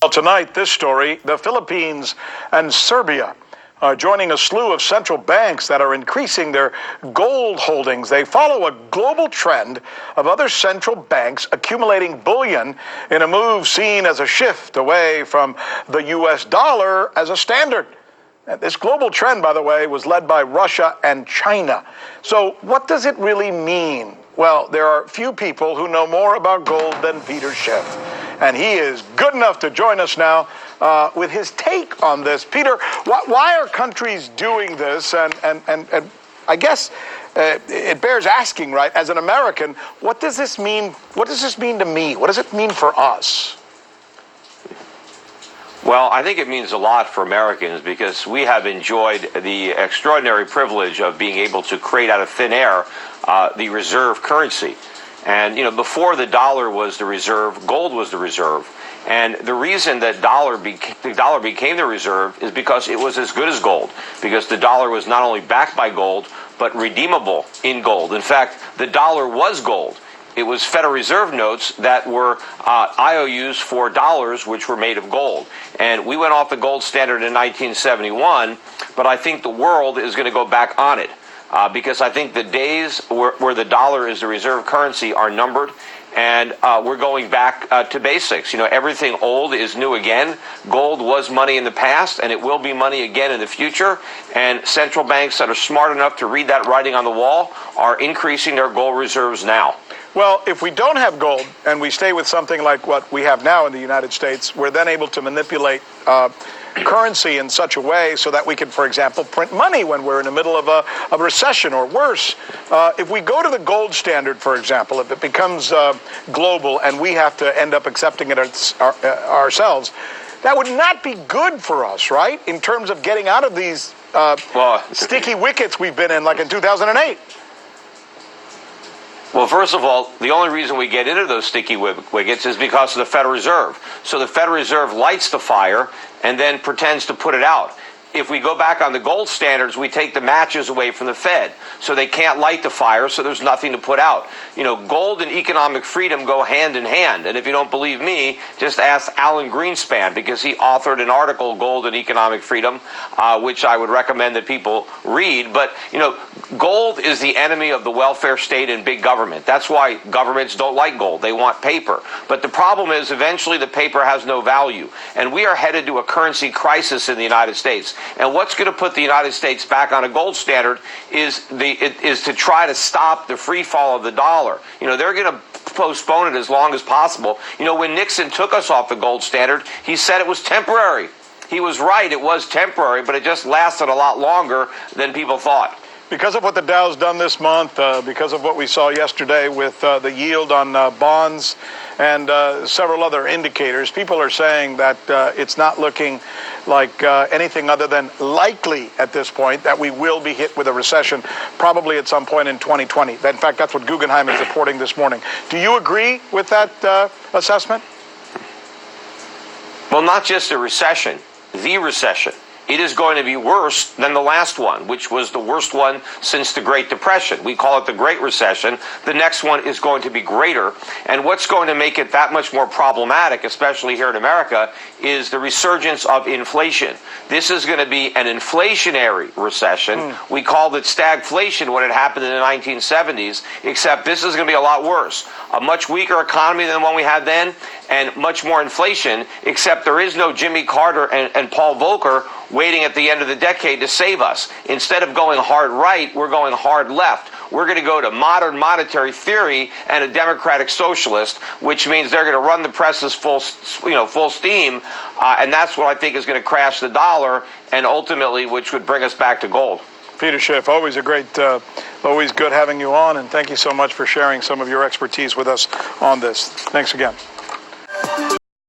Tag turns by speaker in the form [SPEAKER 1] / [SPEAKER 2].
[SPEAKER 1] Well, tonight, this story, the Philippines and Serbia are joining a slew of central banks that are increasing their gold holdings. They follow a global trend of other central banks accumulating bullion in a move seen as a shift away from the U.S. dollar as a standard. And this global trend, by the way, was led by Russia and China. So what does it really mean? Well, there are few people who know more about gold than Peter Schiff. And he is good enough to join us now with his take on this. Peter, why are countries doing this? And I guess it bears asking, right? As an American, what does this mean? What does this mean to me? What does it mean for us?
[SPEAKER 2] Well, I think it means a lot for Americans because we have enjoyed the extraordinary privilege of being able to create out of thin air the reserve currency. And, you know, before the dollar was the reserve, gold was the reserve. And the reason that the dollar became the reserve is because it was as good as gold, because the dollar was not only backed by gold, but redeemable in gold. In fact, the dollar was gold. It was Federal Reserve notes that were IOUs for dollars, which were made of gold. And we went off the gold standard in 1971, but I think the world is going to go back on it. Because I think the days where the dollar is the reserve currency are numbered, and we're going back to basics. You know, everything old is new again. Gold was money in the past, and it will be money again in the future. And central banks that are smart enough to read that writing on the wall are increasing their gold reserves now.
[SPEAKER 1] Well, if we don't have gold and we stay with something like what we have now in the United States, we're then able to manipulate currency in such a way so that we can, for example, print money when we're in the middle of a recession or worse. If we go to the gold standard, for example, if it becomes global and we have to end up accepting it ourselves, that would not be good for us, right? In terms of getting out of these sticky wickets we've been in, like in 2008.
[SPEAKER 2] Well, first of all, the only reason we get into those sticky wickets is because of the Federal Reserve. So the Federal Reserve lights the fire and then pretends to put it out. If we go back on the gold standards, we take the matches away from the Fed. So they can't light the fire, so there's nothing to put out. You know, gold and economic freedom go hand in hand. And if you don't believe me, just ask Alan Greenspan, because he authored an article, Gold and Economic Freedom, which I would recommend that people read. But, you know, gold is the enemy of the welfare state and big government. That's why governments don't like gold. They want paper. But the problem is eventually the paper has no value. And we are headed to a currency crisis in the United States. And what's going to put the United States back on a gold standard is to try to stop the free fall of the dollar. You know, they're going to postpone it as long as possible. You know, when Nixon took us off the gold standard, he said it was temporary. He was right, it was temporary, but it just lasted a lot longer than people thought.
[SPEAKER 1] Because of what the Dow's done this month, because of what we saw yesterday with the yield on bonds and several other indicators, people are saying that it's not looking like anything other than likely at this point that we will be hit with a recession probably at some point in 2020. In fact, that's what Guggenheim is reporting this morning. Do you agree with that assessment?
[SPEAKER 2] Well, not just a recession, the recession. It is going to be worse than the last one, which was the worst one since the Great Depression. We call it the Great Recession. The next one is going to be greater. And what's going to make it that much more problematic, especially here in America, is the resurgence of inflation. This is going to be an inflationary recession. We called it stagflation when it happened in the 1970s, except this is going to be a lot worse. A much weaker economy than the one we had then, and much more inflation, except there is no Jimmy Carter and Paul Volcker waiting at the end of the decade to save us. Instead of going hard right, we're going hard left. We're going to go to modern monetary theory and a democratic socialist, which means they're going to run the presses full steam, and that's what I think is going to crash the dollar, and ultimately, which would bring us back to gold.
[SPEAKER 1] Peter Schiff, always always good having you on, and thank you so much for sharing some of your expertise with us on this. Thanks again.